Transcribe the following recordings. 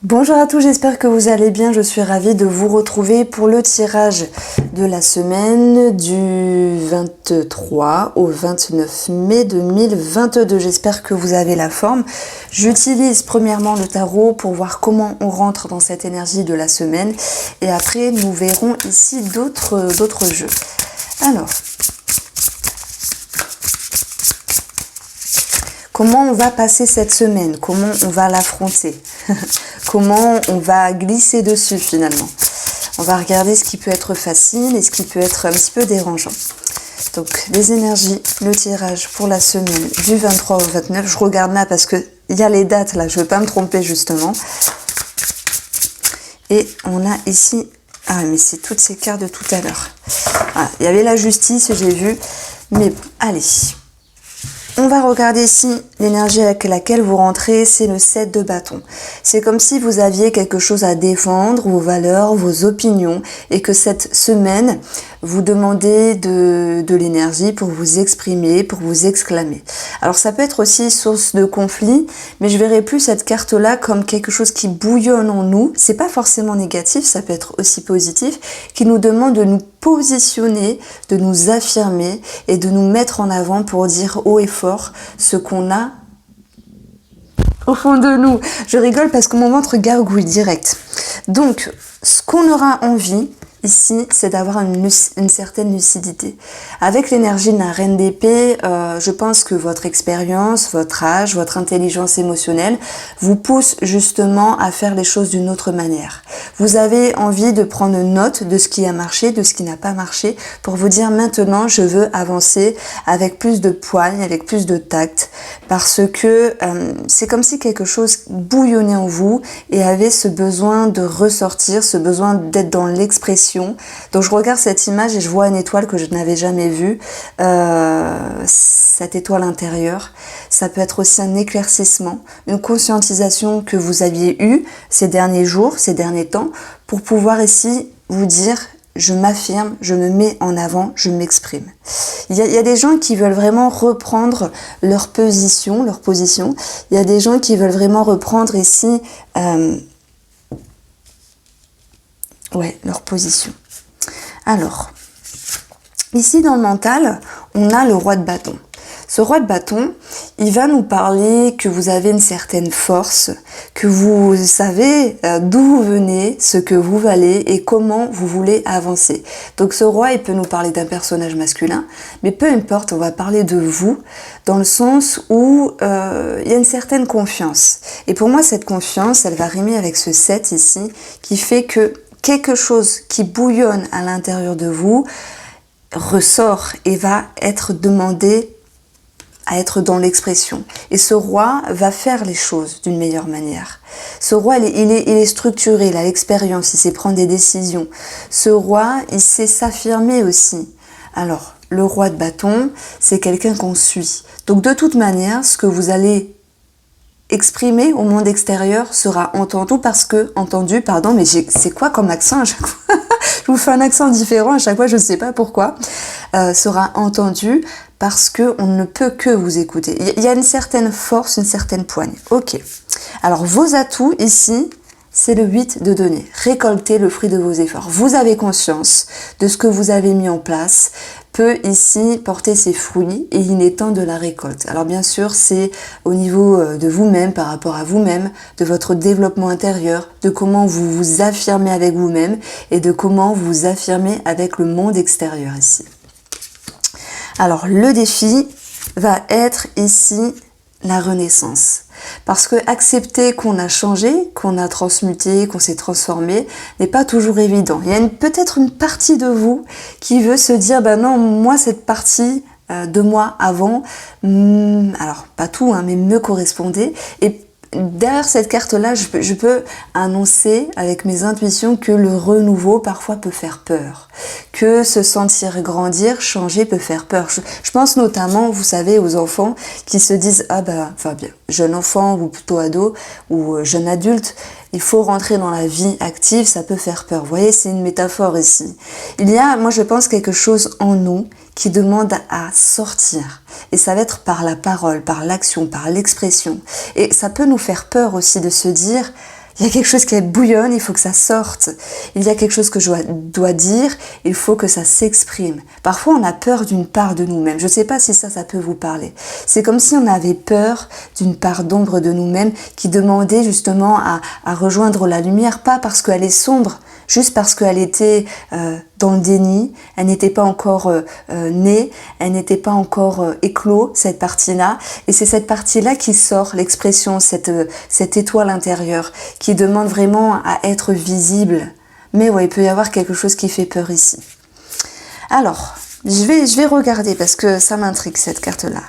Bonjour à tous, j'espère que vous allez bien. Je suis ravie de vous retrouver pour le tirage de la semaine du 23 au 29 mai 2022. J'espère que vous avez la forme. J'utilise premièrement le tarot pour voir comment on rentre dans cette énergie de la semaine. Et après, nous verrons ici d'autres jeux. Alors, comment on va passer cette semaine? Comment on va l'affronter? Comment on va glisser dessus finalement? On va regarder ce qui peut être facile et ce qui peut être un petit peu dérangeant. Donc les énergies, le tirage pour la semaine du 23 au 29. Je regarde là parce qu'il y a les dates là, je ne veux pas me tromper justement. Et on a ici... Ah mais c'est toutes ces cartes de tout à l'heure. Voilà, il y avait la justice, j'ai vu. Mais allez... On va regarder ici l'énergie avec laquelle vous rentrez, c'est le 7 de bâton. C'est comme si vous aviez quelque chose à défendre, vos valeurs, vos opinions, et que cette semaine, vous demandez de l'énergie pour vous exprimer, pour vous exclamer. Alors ça peut être aussi source de conflit, mais je verrai plus cette carte-là comme quelque chose qui bouillonne en nous. C'est pas forcément négatif, ça peut être aussi positif, qui nous demande de nous positionner, de nous affirmer et de nous mettre en avant pour dire haut et fort ce qu'on a au fond de nous. Je rigole parce que mon ventre gargouille direct. Donc, ce qu'on aura envie ici, c'est d'avoir une certaine lucidité. Avec l'énergie de la reine d'épée, je pense que votre expérience, votre âge, votre intelligence émotionnelle vous pousse justement à faire les choses d'une autre manière. Vous avez envie de prendre note de ce qui a marché, de ce qui n'a pas marché, pour vous dire maintenant je veux avancer avec plus de poigne, avec plus de tact, parce que c'est comme si quelque chose bouillonnait en vous et avait ce besoin de ressortir, ce besoin d'être dans l'expression. Donc je regarde cette image et je vois une étoile que je n'avais jamais vue, cette étoile intérieure. Ça peut être aussi un éclaircissement, une conscientisation que vous aviez eue ces derniers jours, ces derniers temps, pour pouvoir ici vous dire je m'affirme, je me mets en avant, je m'exprime. Il y a des gens qui veulent vraiment reprendre leur position. Il y a des gens qui veulent vraiment reprendre ici leur position. Alors, ici dans le mental, on a le roi de bâton. Ce roi de bâton, il va nous parler que vous avez une certaine force, que vous savez d'où vous venez, ce que vous valez et comment vous voulez avancer. Donc ce roi, il peut nous parler d'un personnage masculin, mais peu importe, on va parler de vous, dans le sens où il y a une certaine confiance. Et pour moi, cette confiance, elle va rimer avec ce 7 ici, qui fait que quelque chose qui bouillonne à l'intérieur de vous ressort et va être demandé à être dans l'expression. Et ce roi va faire les choses d'une meilleure manière. Ce roi, il est structuré, il a l'expérience, il sait prendre des décisions. Ce roi, il sait s'affirmer aussi. Alors, le roi de bâton, c'est quelqu'un qu'on suit. Donc de toute manière, ce que vous allez exprimer au monde extérieur sera entendu mais c'est quoi comme accent à chaque fois? Je vous fais un accent différent à chaque fois, je ne sais pas pourquoi. Sera entendu parce qu'on ne peut que vous écouter. Il y a une certaine force, une certaine poigne. Ok. Alors vos atouts ici, c'est le 8 de denier. Récoltez le fruit de vos efforts. Vous avez conscience de ce que vous avez mis en place peut ici porter ses fruits et il est temps de la récolte. Alors bien sûr, c'est au niveau de vous-même, par rapport à vous-même, de votre développement intérieur, de comment vous vous affirmez avec vous-même et de comment vous vous affirmez avec le monde extérieur ici. Alors le défi va être ici la renaissance. Parce que accepter qu'on a changé, qu'on a transmuté, qu'on s'est transformé n'est pas toujours évident. Il y a peut-être une partie de vous qui veut se dire ben non, moi cette partie de moi avant, alors pas tout, mais me correspondait. Et derrière cette carte-là, je peux annoncer avec mes intuitions que le renouveau parfois peut faire peur, que se sentir grandir, changer peut faire peur. Je pense notamment, vous savez, aux enfants qui se disent « Ah ben, enfin bien, jeune enfant ou plutôt ado ou jeune adulte, il faut rentrer dans la vie active, ça peut faire peur. » Vous voyez, c'est une métaphore ici. Il y a, moi je pense, quelque chose en nous qui demande à sortir. Et ça va être par la parole, par l'action, par l'expression. Et ça peut nous faire peur aussi de se dire, Il y a quelque chose qui bouillonne, il faut que ça sorte. Il y a quelque chose que je dois dire, il faut que ça s'exprime. Parfois, on a peur d'une part de nous-mêmes. Je ne sais pas si ça peut vous parler. C'est comme si on avait peur d'une part d'ombre de nous-mêmes qui demandait justement à rejoindre la lumière, pas parce qu'elle est sombre, juste parce qu'elle était dans le déni, elle n'était pas encore née, elle n'était pas encore éclos, cette partie-là. Et c'est cette partie-là qui sort, l'expression, cette étoile intérieure, qui demande vraiment à être visible. Mais ouais, il peut y avoir quelque chose qui fait peur ici. Alors, je vais regarder parce que ça m'intrigue cette carte-là.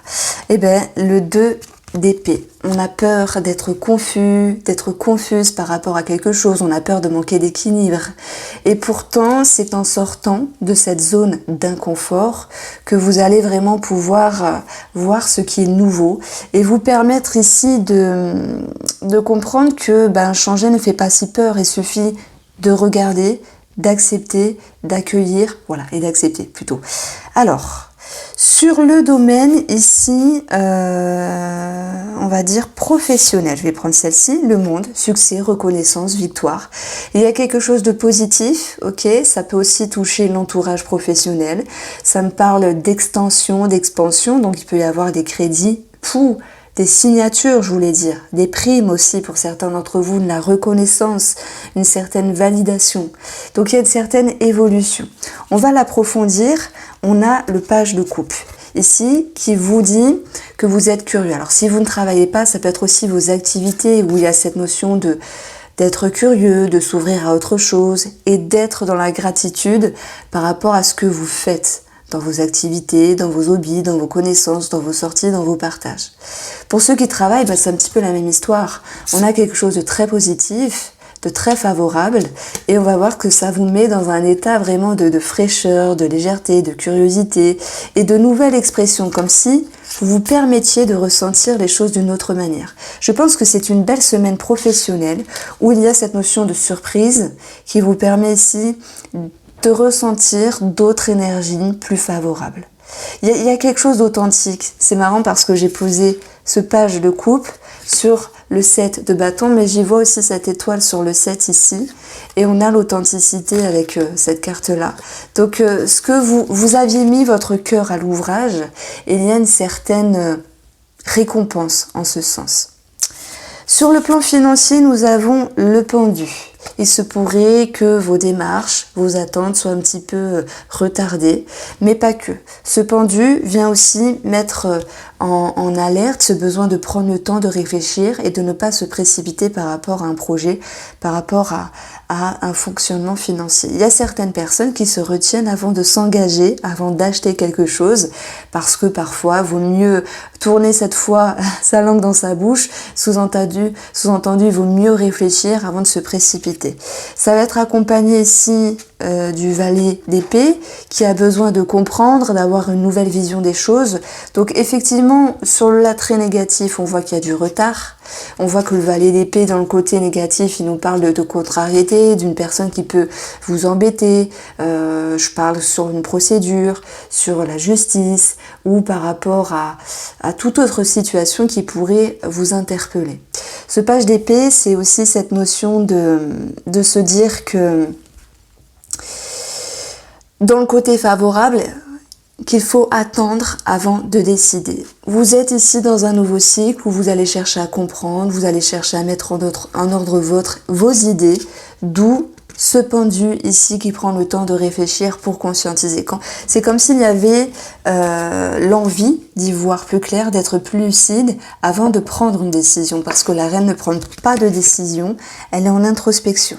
Eh bien, le 2 d'épée. On a peur d'être confus, d'être confuse par rapport à quelque chose. On a peur de manquer d'équilibre. Et pourtant, c'est en sortant de cette zone d'inconfort que vous allez vraiment pouvoir voir ce qui est nouveau et vous permettre ici de comprendre que changer ne fait pas si peur. Il suffit de regarder, d'accepter, d'accueillir, voilà, et d'accepter plutôt. Alors, sur le domaine ici, on va dire professionnel, je vais prendre celle-ci, le monde, succès, reconnaissance, victoire. Il y a quelque chose de positif, ok, ça peut aussi toucher l'entourage professionnel. Ça me parle d'extension, d'expansion, donc il peut y avoir des crédits pour des signatures, je voulais dire, des primes aussi pour certains d'entre vous, de la reconnaissance, une certaine validation. Donc il y a une certaine évolution. On va l'approfondir. On a le page de coupe ici qui vous dit que vous êtes curieux. Alors si vous ne travaillez pas, ça peut être aussi vos activités où il y a cette notion d'être curieux, de s'ouvrir à autre chose et d'être dans la gratitude par rapport à ce que vous faites dans vos activités, dans vos hobbies, dans vos connaissances, dans vos sorties, dans vos partages. Pour ceux qui travaillent, c'est un petit peu la même histoire. On a quelque chose de très positif, de très favorable, et on va voir que ça vous met dans un état vraiment de fraîcheur, de légèreté, de curiosité et de nouvelles expressions, comme si vous vous permettiez de ressentir les choses d'une autre manière. Je pense que c'est une belle semaine professionnelle où il y a cette notion de surprise qui vous permet ici de ressentir d'autres énergies plus favorables. Il y a quelque chose d'authentique. C'est marrant parce que j'ai posé ce page de coupe sur le 7 de bâton, mais j'y vois aussi cette étoile sur le 7 ici. Et on a l'authenticité avec cette carte-là. Donc, ce que vous aviez mis votre cœur à l'ouvrage, il y a une certaine récompense en ce sens. Sur le plan financier, nous avons le pendu. Il se pourrait que vos démarches, vos attentes soient un petit peu retardées, mais pas que. Ce pendu vient aussi mettre en alerte ce besoin de prendre le temps de réfléchir et de ne pas se précipiter par rapport à un projet, par rapport à un fonctionnement financier. Il y a certaines personnes qui se retiennent avant de s'engager, avant d'acheter quelque chose, parce que parfois, vaut mieux tourner cette fois sa langue dans sa bouche, sous-entendu, il vaut mieux réfléchir avant de se précipiter. Ça va être accompagné ici du valet d'épée qui a besoin de comprendre, d'avoir une nouvelle vision des choses. Donc effectivement, sur l'attrait négatif, on voit qu'il y a du retard. On voit que le valet d'épée, dans le côté négatif, il nous parle de contrariété, d'une personne qui peut vous embêter. Je parle sur une procédure, sur la justice ou par rapport à toute autre situation qui pourrait vous interpeller. Ce page d'épée, c'est aussi cette notion de se dire que dans le côté favorable, qu'il faut attendre avant de décider. Vous êtes ici dans un nouveau cycle où vous allez chercher à comprendre, vous allez chercher à mettre en ordre vos idées, d'où ce pendu ici qui prend le temps de réfléchir pour conscientiser. C'est comme s'il y avait l'envie d'y voir plus clair, d'être plus lucide avant de prendre une décision, parce que la reine ne prend pas de décision, elle est en introspection.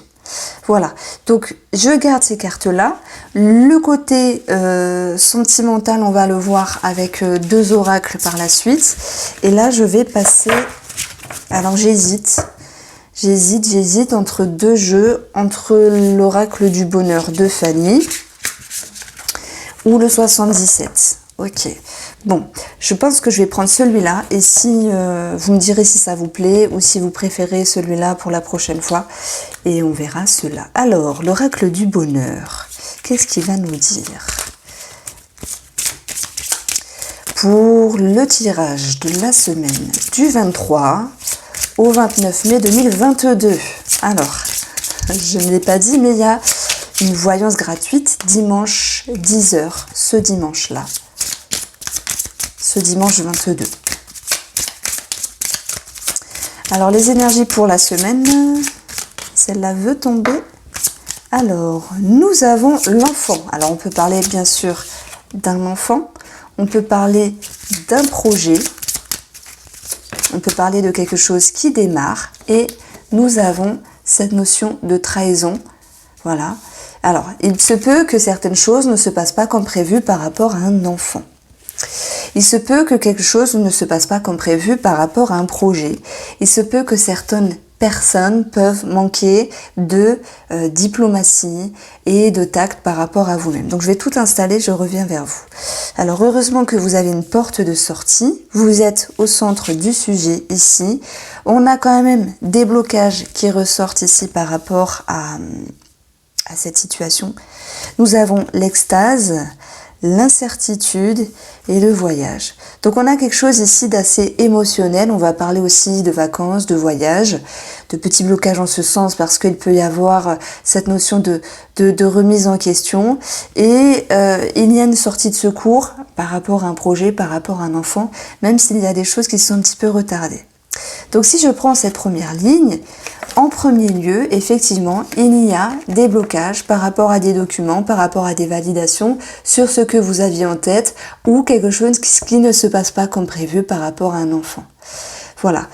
Voilà, donc je garde ces cartes-là. Le côté sentimental, on va le voir avec deux oracles par la suite. Et là, je vais passer... Alors j'hésite entre deux jeux, entre l'oracle du bonheur de Fanny ou le 77. Ok, bon, je pense que je vais prendre celui-là et si vous me direz si ça vous plaît ou si vous préférez celui-là pour la prochaine fois et on verra cela. Alors, l'oracle du bonheur, qu'est-ce qu'il va nous dire? Pour le tirage de la semaine du 23 au 29 mai 2022. Alors, je ne l'ai pas dit, mais il y a une voyance gratuite dimanche 10h, ce dimanche-là. Ce dimanche 22. Alors, les énergies pour la semaine, celle-là veut tomber. Alors, nous avons l'enfant. Alors, on peut parler bien sûr d'un enfant, on peut parler d'un projet, on peut parler de quelque chose qui démarre et nous avons cette notion de trahison. Voilà. Alors, il se peut que certaines choses ne se passent pas comme prévu par rapport à un enfant. Il se peut que quelque chose ne se passe pas comme prévu par rapport à un projet. Il se peut que certaines personnes peuvent manquer de diplomatie et de tact par rapport à vous-même. Donc je vais tout installer, je reviens vers vous. Alors heureusement que vous avez une porte de sortie, vous êtes au centre du sujet ici. On a quand même des blocages qui ressortent ici par rapport à cette situation. Nous avons l'extase, l'incertitude et le voyage. Donc on a quelque chose ici d'assez émotionnel, on va parler aussi de vacances, de voyage, de petits blocages en ce sens parce qu'il peut y avoir cette notion de remise en question et il y a une sortie de secours par rapport à un projet, par rapport à un enfant, même s'il y a des choses qui sont un petit peu retardées. Donc si je prends cette première ligne, en premier lieu, effectivement, il y a des blocages par rapport à des documents, par rapport à des validations sur ce que vous aviez en tête ou quelque chose qui ne se passe pas comme prévu par rapport à un enfant. Voilà.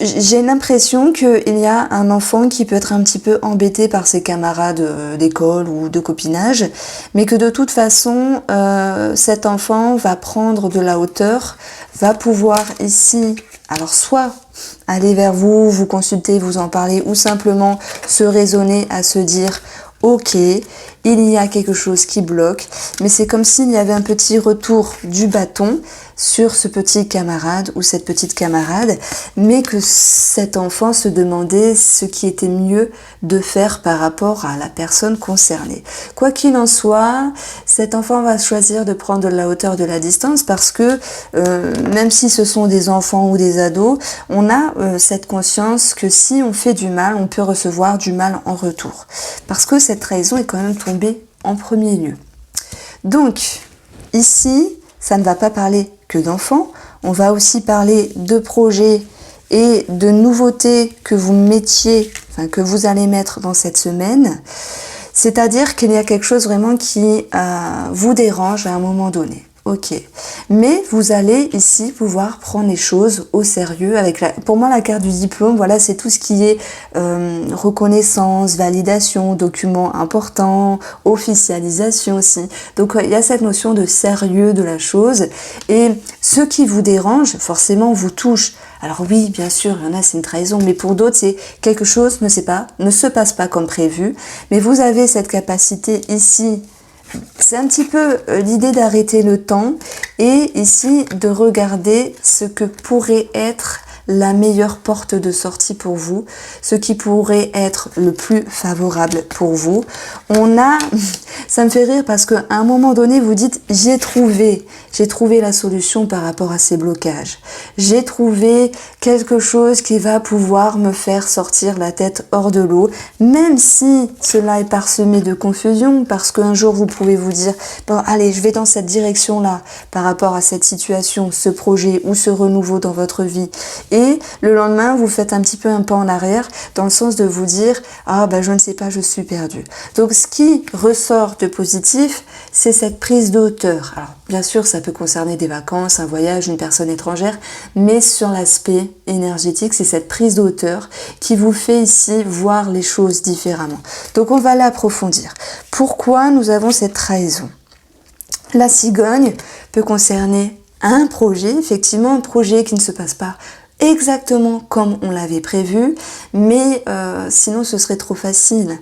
J'ai l'impression qu'il y a un enfant qui peut être un petit peu embêté par ses camarades d'école ou de copinage, mais que de toute façon, cet enfant va prendre de la hauteur, va pouvoir ici, alors soit aller vers vous, vous consulter, vous en parler, ou simplement se raisonner à se dire « Ok, il y a quelque chose qui bloque », mais c'est comme s'il y avait un petit retour du bâton sur ce petit camarade ou cette petite camarade, mais que cet enfant se demandait ce qui était mieux de faire par rapport à la personne concernée. Quoi qu'il en soit, cet enfant va choisir de prendre de la hauteur, de la distance, parce que même si ce sont des enfants ou des ados, on a cette conscience que si on fait du mal, on peut recevoir du mal en retour. Parce que cette trahison est quand même tombée en premier lieu. Donc, ici, ça ne va pas parler que d'enfants, on va aussi parler de projets et de nouveautés que vous mettiez, enfin que vous allez mettre dans cette semaine. C'est-à-dire qu'il y a quelque chose vraiment qui vous dérange à un moment donné. Ok, mais vous allez ici pouvoir prendre les choses au sérieux avec pour moi la carte du diplôme, voilà, c'est tout ce qui est reconnaissance, validation, documents importants, officialisation aussi. Donc il y a cette notion de sérieux de la chose et ce qui vous dérange forcément vous touche. Alors oui, bien sûr, il y en a, c'est une trahison, mais pour d'autres, c'est quelque chose ne se passe pas comme prévu, mais vous avez cette capacité ici. C'est un petit peu l'idée d'arrêter le temps et ici de regarder ce que pourrait être la meilleure porte de sortie pour vous, ce qui pourrait être le plus favorable pour vous. Ça me fait rire parce qu'à un moment donné, vous dites « j'ai trouvé la solution par rapport à ces blocages. J'ai trouvé quelque chose qui va pouvoir me faire sortir la tête hors de l'eau, même si cela est parsemé de confusion, parce qu'un jour vous pouvez vous dire « bon, allez, je vais dans cette direction-là par rapport à cette situation, ce projet ou ce renouveau dans votre vie. » Et le lendemain, vous faites un petit peu un pas en arrière dans le sens de vous dire « ah ben je ne sais pas, je suis perdu ». Donc ce qui ressort de positif, c'est cette prise de hauteur. Alors bien sûr, ça peut concerner des vacances, un voyage, une personne étrangère, mais sur l'aspect énergétique, c'est cette prise de hauteur qui vous fait ici voir les choses différemment. Donc on va l'approfondir. Pourquoi nous avons cette trahison ? La cigogne peut concerner un projet, effectivement un projet qui ne se passe pas exactement comme on l'avait prévu, mais sinon ce serait trop facile.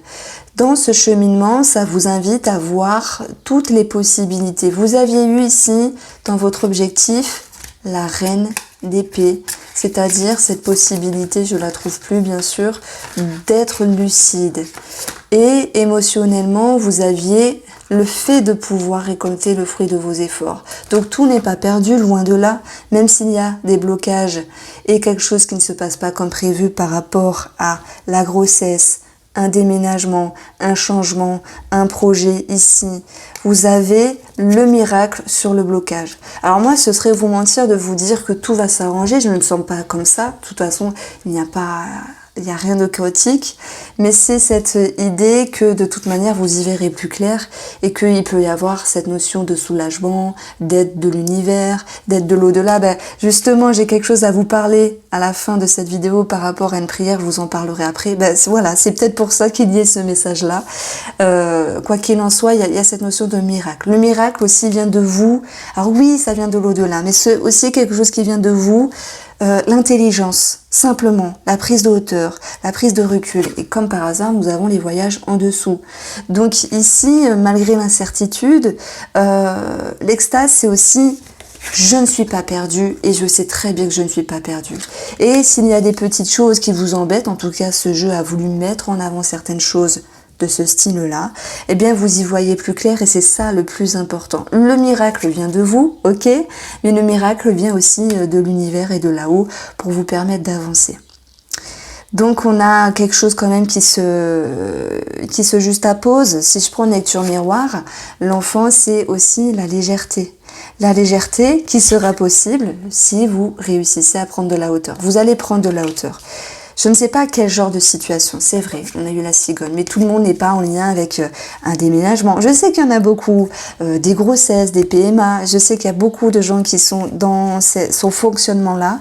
Dans ce cheminement, ça vous invite à voir toutes les possibilités. Vous aviez eu ici, dans votre objectif, la reine d'épée, c'est-à-dire cette possibilité, je la trouve plus bien sûr, d'être lucide. Et émotionnellement, vous aviez le fait de pouvoir récolter le fruit de vos efforts. Donc tout n'est pas perdu, loin de là, même s'il y a des blocages et quelque chose qui ne se passe pas comme prévu par rapport à la grossesse, un déménagement, un changement, un projet ici. Vous avez le miracle sur le blocage. Alors moi, ce serait vous mentir de vous dire que tout va s'arranger. Je ne me sens pas comme ça. De toute façon, il n'y a rien de chaotique, mais c'est cette idée que de toute manière vous y verrez plus clair et qu'il peut y avoir cette notion de soulagement, d'aide de l'univers, d'aide de l'au-delà. Justement, j'ai quelque chose à vous parler à la fin de cette vidéo par rapport à une prière, je vous en parlerai après. Voilà, c'est peut-être pour ça qu'il y ait ce message-là. Quoi qu'il en soit, il y a cette notion de miracle. Le miracle aussi vient de vous. Alors oui, ça vient de l'au-delà, mais c'est aussi quelque chose qui vient de vous. L'intelligence, simplement, la prise de hauteur, la prise de recul. Et comme par hasard, nous avons les voyages en dessous. Donc ici, malgré l'incertitude, l'extase, c'est aussi je ne suis pas perdue et je sais très bien que je ne suis pas perdue. Et s'il y a des petites choses qui vous embêtent, en tout cas ce jeu a voulu mettre en avant certaines choses de ce style-là, eh bien vous y voyez plus clair et c'est ça le plus important. Le miracle vient de vous, ok, mais le miracle vient aussi de l'univers et de là-haut pour vous permettre d'avancer. Donc on a quelque chose quand même qui se juxtapose. Si je prends une lecture miroir, l'enfant c'est aussi la légèreté. La légèreté qui sera possible si vous réussissez à prendre de la hauteur. Vous allez prendre de la hauteur. Je ne sais pas quel genre de situation, c'est vrai, on a eu la cigogne, mais tout le monde n'est pas en lien avec un déménagement. Je sais qu'il y en a beaucoup, des grossesses, des PMA, je sais qu'il y a beaucoup de gens qui sont dans ce fonctionnement-là.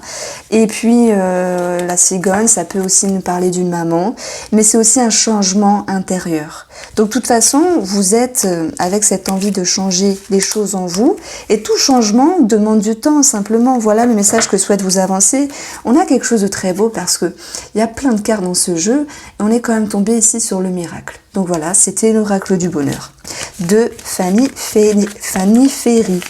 Et puis, la cigogne, ça peut aussi nous parler d'une maman, mais c'est aussi un changement intérieur. Donc, de toute façon, vous êtes avec cette envie de changer les choses en vous, et tout changement demande du temps, simplement. Voilà le message que souhaite vous avancer. On a quelque chose de très beau parce que il y a plein de cartes dans ce jeu et on est quand même tombé ici sur le miracle. Donc voilà, c'était l'oracle du bonheur de Fanny Ferry.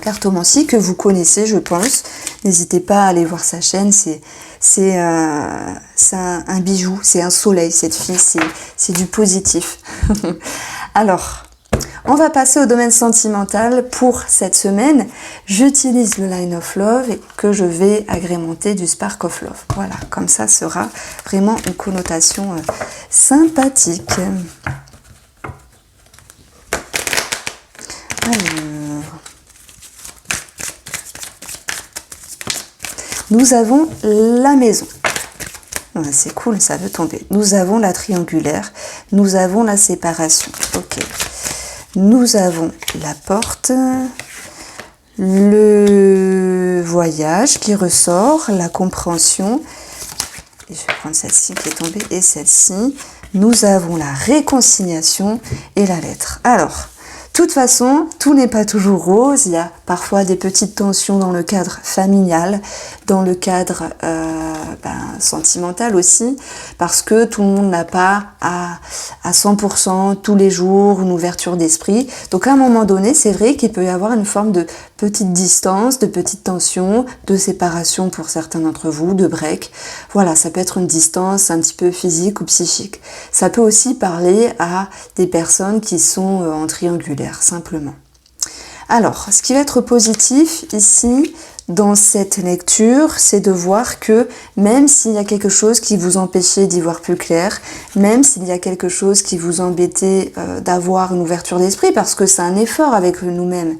Cartomancie que vous connaissez, je pense. N'hésitez pas à aller voir sa chaîne, c'est un bijou, c'est un soleil cette fille, c'est du positif. Alors, on va passer au domaine sentimental pour cette semaine. J'utilise le Line of Love et que je vais agrémenter du Spark of Love. Voilà, comme ça sera vraiment une connotation sympathique. Alors, nous avons la maison. C'est cool, ça veut tomber. Nous avons la triangulaire. Nous avons la séparation. Ok. Nous avons la porte, le voyage qui ressort, la compréhension, et je vais prendre celle-ci qui est tombée, et celle-ci. Nous avons la réconciliation et la lettre. Alors, de toute façon, tout n'est pas toujours rose, il y a parfois des petites tensions dans le cadre familial, dans le cadre sentimental aussi, parce que tout le monde n'a pas à 100% tous les jours une ouverture d'esprit. Donc à un moment donné, c'est vrai qu'il peut y avoir une forme de petite distance, de petite tension, de séparation pour certains d'entre vous, de break. Voilà, ça peut être une distance un petit peu physique ou psychique. Ça peut aussi parler à des personnes qui sont en triangulaire, simplement. Alors, ce qui va être positif ici, dans cette lecture, c'est de voir que même s'il y a quelque chose qui vous empêchait d'y voir plus clair, même s'il y a quelque chose qui vous embêtait d'avoir une ouverture d'esprit, parce que c'est un effort avec nous-mêmes,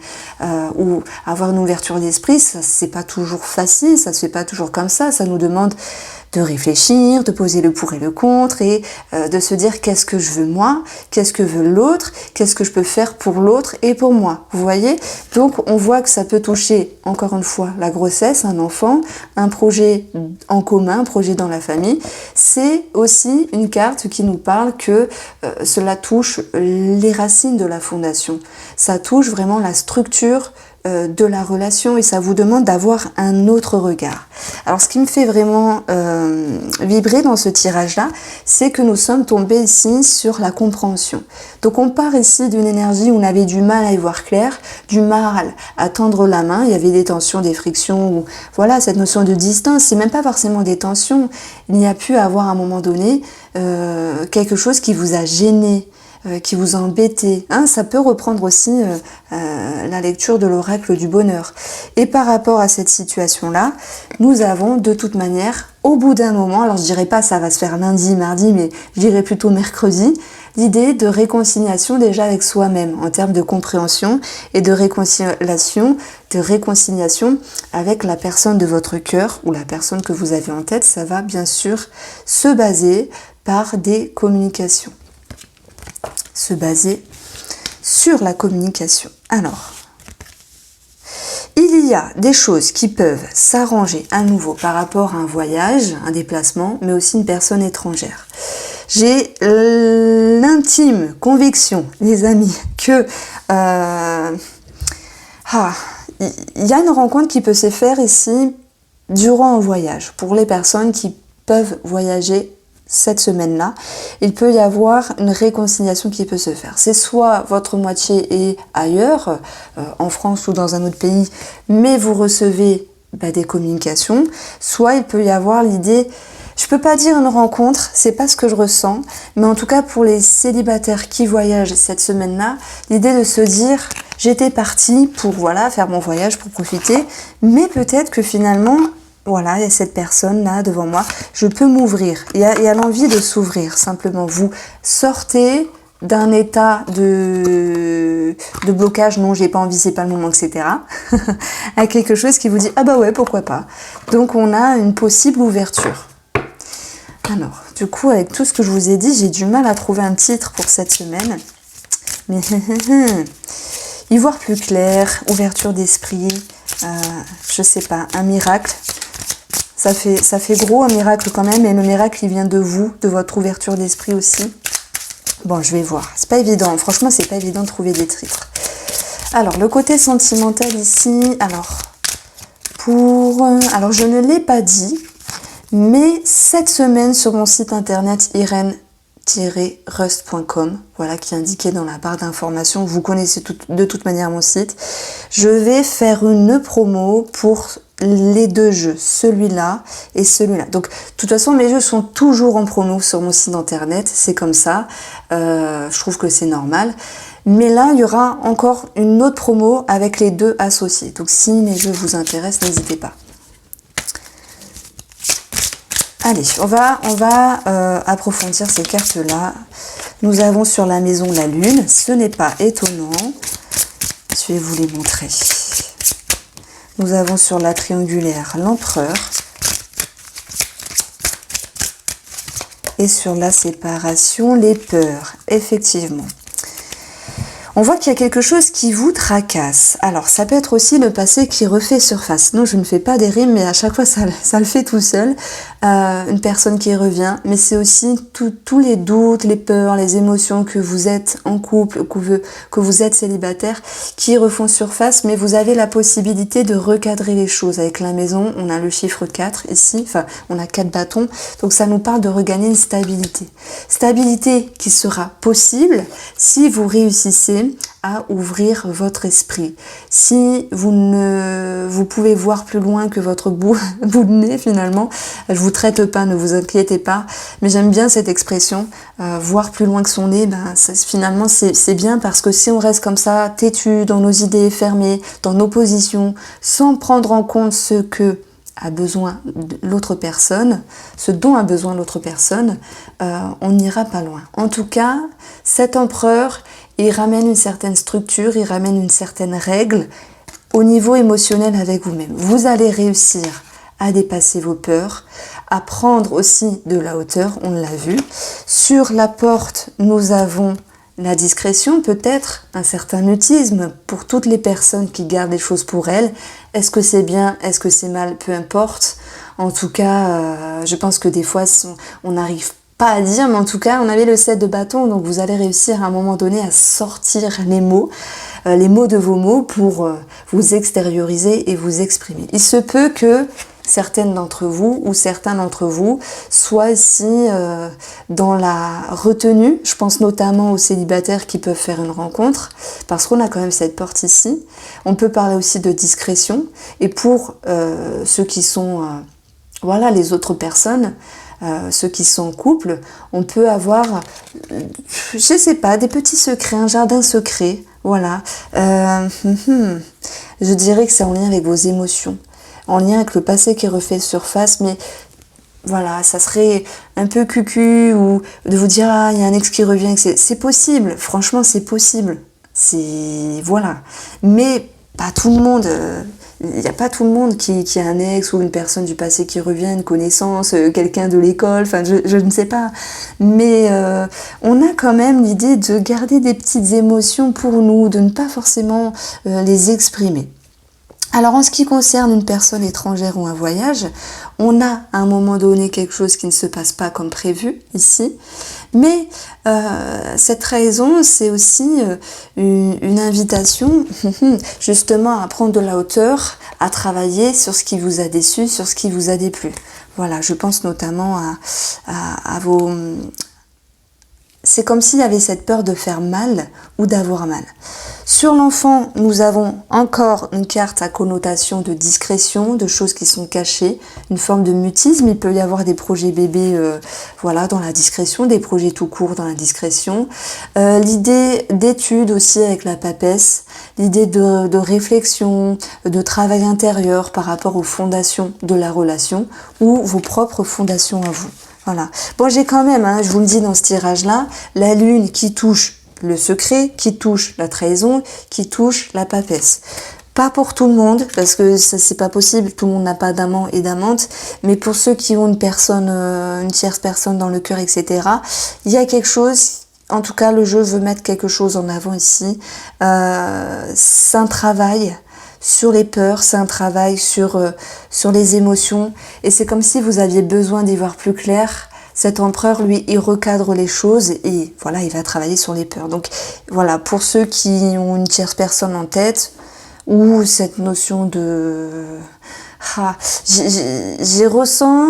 ou avoir une ouverture d'esprit, ça c'est pas toujours facile, ça se fait pas toujours comme ça nous demande de réfléchir, de poser le pour et le contre et de se dire qu'est-ce que je veux moi, qu'est-ce que veut l'autre, qu'est-ce que je peux faire pour l'autre et pour moi. Vous voyez? Donc on voit que ça peut toucher encore une fois la grossesse, un enfant, un projet en commun, un projet dans la famille. C'est aussi une carte qui nous parle que cela touche les racines de la fondation. Ça touche vraiment la structure de la relation et ça vous demande d'avoir un autre regard. Alors ce qui me fait vraiment vibrer dans ce tirage-là, c'est que nous sommes tombés ici sur la compréhension. Donc on part ici d'une énergie où on avait du mal à y voir clair, du mal à tendre la main, il y avait des tensions, des frictions, ou voilà, cette notion de distance, c'est même pas forcément des tensions, il y a pu avoir à un moment donné quelque chose qui vous a gêné. qui vous a embêté. Hein, ça peut reprendre aussi la lecture de l'oracle du bonheur. Et par rapport à cette situation-là, nous avons de toute manière, au bout d'un moment, alors je dirais pas ça va se faire lundi, mardi, mais je dirais plutôt mercredi, l'idée de réconciliation déjà avec soi-même en termes de compréhension et de réconciliation avec la personne de votre cœur ou la personne que vous avez en tête. Ça va bien sûr se baser par des communications. Se baser sur la communication. Alors, il y a des choses qui peuvent s'arranger à nouveau par rapport à un voyage, un déplacement, mais aussi une personne étrangère. J'ai l'intime conviction, les amis, que il y a une rencontre qui peut se faire ici durant un voyage. Pour les personnes qui peuvent voyager cette semaine-là, il peut y avoir une réconciliation qui peut se faire. C'est soit votre moitié est ailleurs, en France ou dans un autre pays, mais vous recevez des communications, soit il peut y avoir l'idée, je peux pas dire une rencontre, c'est pas ce que je ressens, mais en tout cas pour les célibataires qui voyagent cette semaine-là, l'idée de se dire, j'étais partie pour faire mon voyage, pour profiter, mais peut-être que finalement, il y a cette personne-là devant moi, je peux m'ouvrir. Il y a l'envie de s'ouvrir, simplement. Vous sortez d'un état de blocage, non, j'ai pas envie, c'est pas le moment, etc. à quelque chose qui vous dit, ah bah ouais, pourquoi pas. Donc on a une possible ouverture. Alors, du coup, avec tout ce que je vous ai dit, j'ai du mal à trouver un titre pour cette semaine. Mais y voir plus clair, ouverture d'esprit, je sais pas, un miracle. Ça fait gros un miracle quand même, et le miracle il vient de vous, de votre ouverture d'esprit aussi. Bon, je vais voir. C'est pas évident, franchement c'est pas évident de trouver des titres. Alors, le côté sentimental ici, alors je ne l'ai pas dit, mais cette semaine sur mon site internet irene-rust.com, qui est indiqué dans la barre d'informations, vous connaissez de toute manière mon site, je vais faire une promo pour les deux jeux, celui-là et celui-là. Donc, de toute façon, mes jeux sont toujours en promo sur mon site internet, c'est comme ça, je trouve que c'est normal. Mais là, il y aura encore une autre promo avec les deux associés. Donc, si mes jeux vous intéressent, n'hésitez pas. Allez, on va approfondir ces cartes-là. Nous avons sur la maison la lune, ce n'est pas étonnant. Je vais vous les montrer. Nous avons sur la triangulaire l'empereur. Et sur la séparation, les peurs, effectivement. On voit qu'il y a quelque chose qui vous tracasse. Alors, ça peut être aussi le passé qui refait surface. Non, je ne fais pas des rimes, mais à chaque fois, ça le fait tout seul. Une personne qui revient, mais c'est aussi tous les doutes, les peurs, les émotions que vous êtes en couple, que vous êtes célibataire, qui refont surface, mais vous avez la possibilité de recadrer les choses. Avec la maison, on a le chiffre 4 ici, on a 4 bâtons, donc ça nous parle de regagner une stabilité. Stabilité qui sera possible si vous réussissez à ouvrir votre esprit. Si vous pouvez voir plus loin que votre bout de nez finalement, je vous traite pas, ne vous inquiétez pas, mais j'aime bien cette expression, voir plus loin que son nez, finalement c'est bien parce que si on reste comme ça, têtu, dans nos idées fermées, dans nos positions, sans prendre en compte ce que a besoin l'autre personne, ce dont a besoin l'autre personne, on n'ira pas loin. En tout cas, cet empereur, il ramène une certaine structure, il ramène une certaine règle au niveau émotionnel avec vous-même. Vous allez réussir à dépasser vos peurs, à prendre aussi de la hauteur, on l'a vu. Sur la porte, nous avons la discrétion, peut-être un certain mutisme pour toutes les personnes qui gardent les choses pour elles. Est-ce que c'est bien, est-ce que c'est mal, peu importe. En tout cas, je pense que des fois, on n'arrive pas à dire, mais en tout cas, on avait le 7 de bâton, donc vous allez réussir à un moment donné à sortir les mots de vos mots pour vous extérioriser et vous exprimer. Il se peut que certaines d'entre vous ou certains d'entre vous soient ici dans la retenue. Je pense notamment aux célibataires qui peuvent faire une rencontre, parce qu'on a quand même cette porte ici. On peut parler aussi de discrétion. Et pour ceux qui sont, les autres personnes, ceux qui sont en couple, on peut avoir, je sais pas, des petits secrets, un jardin secret, voilà. Je dirais que c'est en lien avec vos émotions, en lien avec le passé qui refait surface, mais voilà, ça serait un peu cucu ou de vous dire ah il y a un ex qui revient, c'est possible, franchement c'est possible, c'est voilà, mais pas tout le monde, il n'y a pas tout le monde qui a un ex ou une personne du passé qui revient, une connaissance, quelqu'un de l'école, enfin je ne sais pas, mais on a quand même l'idée de garder des petites émotions pour nous, de ne pas forcément les exprimer. Alors en ce qui concerne une personne étrangère ou un voyage, on a à un moment donné quelque chose qui ne se passe pas comme prévu ici, mais cette trahison c'est aussi une invitation justement à prendre de la hauteur, à travailler sur ce qui vous a déçu, sur ce qui vous a déplu. Voilà, je pense notamment à vos... C'est comme s'il y avait cette peur de faire mal ou d'avoir mal. Sur l'enfant, nous avons encore une carte à connotation de discrétion, de choses qui sont cachées, une forme de mutisme. Il peut y avoir des projets bébés voilà, dans la discrétion, des projets tout court dans la discrétion. L'idée d'étude aussi avec la papesse, l'idée de réflexion, de travail intérieur par rapport aux fondations de la relation ou vos propres fondations à vous. Voilà. Bon, j'ai quand même, je vous le dis dans ce tirage-là, la lune qui touche le secret, qui touche la trahison, qui touche la papesse. Pas pour tout le monde, parce que ça c'est pas possible, tout le monde n'a pas d'amant et d'amante, mais pour ceux qui ont une personne, une tierce personne dans le cœur, etc., il y a quelque chose, en tout cas le jeu veut mettre quelque chose en avant ici, c'est un travail sur les peurs, c'est un travail sur les émotions, et c'est comme si vous aviez besoin d'y voir plus clair. Cet empereur, lui, il recadre les choses et voilà, il va travailler sur les peurs. Donc voilà, pour ceux qui ont une tierce personne en tête, ou cette notion de... j'y ressens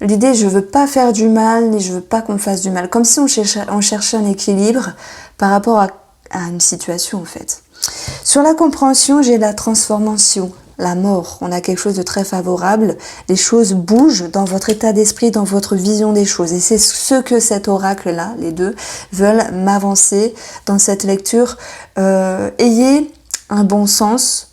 l'idée, je veux pas faire du mal, et je veux pas qu'on me fasse du mal. Comme si on cherchait un équilibre par rapport à une situation, en fait. Sur la compréhension, j'ai la transformation, la mort. On a quelque chose de très favorable. Les choses bougent dans votre état d'esprit, dans votre vision des choses. Et c'est ce que cet oracle-là, les deux, veulent m'avancer dans cette lecture. Ayez un bon sens,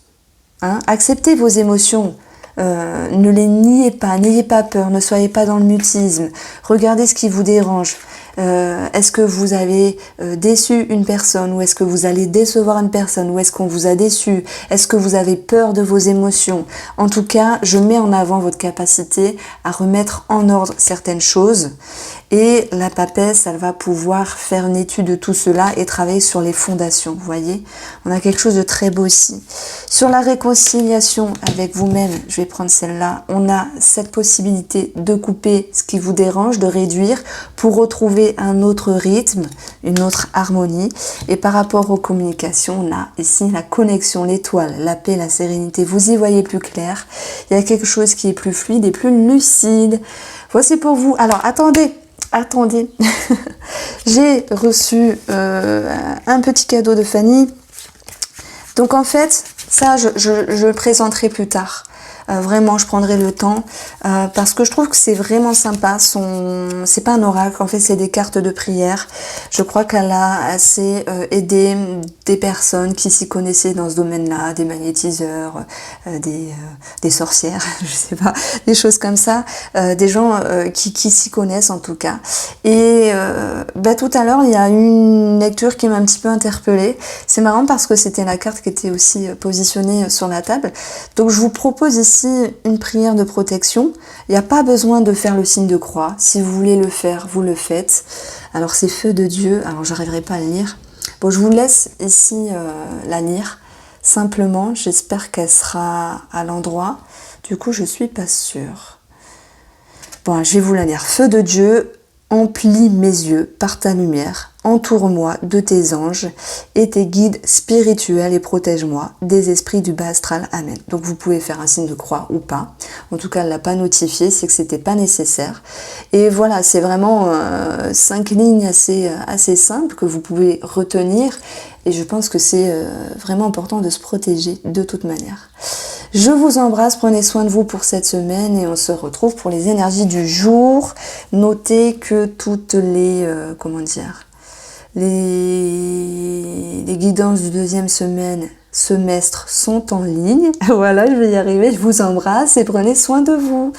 acceptez vos émotions. Ne les niez pas, n'ayez pas peur, ne soyez pas dans le mutisme. Regardez ce qui vous dérange. Est-ce que vous avez déçu une personne ou est-ce que vous allez décevoir une personne ou est-ce qu'on vous a déçu? Est-ce que vous avez peur de vos émotions? En tout cas, je mets en avant votre capacité à remettre en ordre certaines choses et la papesse, elle va pouvoir faire une étude de tout cela et travailler sur les fondations, vous voyez? On a quelque chose de très beau ici. Sur la réconciliation avec vous-même, je vais prendre celle-là, on a cette possibilité de couper ce qui vous dérange, de réduire pour retrouver un autre rythme, une autre harmonie. Et par rapport aux communications, on a ici la connexion, l'étoile, la paix, la sérénité. Vous y voyez plus clair. Il y a quelque chose qui est plus fluide et plus lucide. Voici pour vous. Alors, attendez. J'ai reçu un petit cadeau de Fanny. Donc, en fait, ça, je le présenterai plus tard. Vraiment, je prendrai le temps parce que je trouve que c'est vraiment sympa. C'est pas un oracle, en fait, c'est des cartes de prière. Je crois qu'elle a assez aidé des personnes qui s'y connaissaient dans ce domaine-là, des magnétiseurs, des sorcières, je sais pas, des choses comme ça, des gens qui s'y connaissent en tout cas. Et tout à l'heure, il y a une lecture qui m'a un petit peu interpellée. C'est marrant parce que c'était la carte qui était aussi positionnée sur la table. Donc je vous propose ici une prière de protection. Il n'y a pas besoin de faire le signe de croix. Si vous voulez le faire, vous le faites. Alors c'est feu de Dieu. Alors j'arriverai pas à le lire. Bon, je vous laisse ici la lire. Simplement, j'espère qu'elle sera à l'endroit. Du coup, je suis pas sûre. Bon, je vais vous la lire. Feu de Dieu, emplis mes yeux par ta lumière. Entoure-moi de tes anges et tes guides spirituels et protège-moi des esprits du bas astral. Amen. Donc vous pouvez faire un signe de croix ou pas. En tout cas, elle l'a pas notifié, c'est que c'était pas nécessaire. Et voilà, c'est vraiment 5 lignes assez simples que vous pouvez retenir Et je pense que c'est vraiment important de se protéger de toute manière. Je vous embrasse, prenez soin de vous pour cette semaine et on se retrouve pour les énergies du jour. Notez que toutes les, les guidances du deuxième semestre sont en ligne. Voilà, je vais y arriver, je vous embrasse et prenez soin de vous.